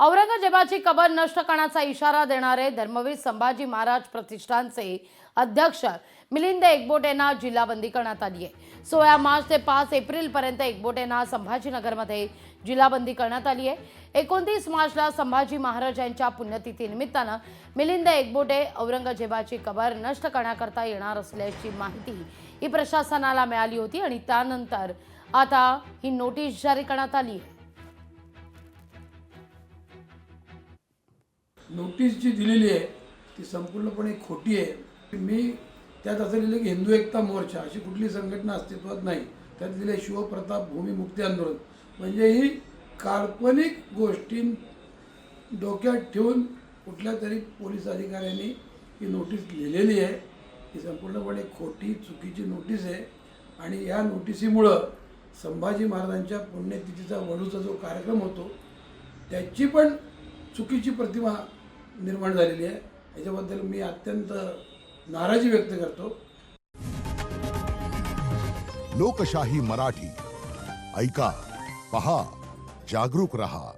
औरंगजेबाची कबर नष्ट करण्याचा इशारा देणारे धर्मवीर संभाजी महाराज प्रतिष्ठानचे अध्यक्ष मिलिंद एकबोटेंना जिल्हाबंदी करण्यात आली आहे। 16 मार्च ते 5 एप्रिल पर्यंत एकबोटेंना संभाजीनगरमध्ये जिल्हाबंदी करण्यात आली आहे। 29 मार्चला संभाजी महाराज यांच्या पुण्यतिथी निमित्तानं मिलिंद एकबोटे औरंगजेबाची कबर नष्ट करण्याकरता येणार असल्याची माहिती ही प्रशासनाला मिळाली होती आणि त्यानंतर आता ही नोटीस जारी करण्यात आली आहे। नोटीस जी दिलेली आहे ती संपूर्णपणे खोटी आहे। मी त्यात असं लिहिलं की हिंदू एकता मोर्चा अशी कुठली संघटना अस्तित्वात नाही। त्यात लिहिले शिवप्रताप भूमी मुक्ती आंदोलन, म्हणजे ही काल्पनिक गोष्टी डोक्यात ठेवून कुठल्या तरी पोलीस अधिकाऱ्यांनी ही नोटीस लिहिलेली आहे। ही संपूर्णपणे खोटी चुकीची नोटीस आहे आणि या नोटिसीमुळं संभाजी महाराजांच्या पुण्यतिथीचा वडूचा जो कार्यक्रम होतो त्याची पण चुकीची प्रतिमा निर्माण झालेली आहे। याच्याबद्दल मी अत्यंत नाराजी व्यक्त करतो। लोकशाही मराठी ऐका, पहा, जागरूक रहा।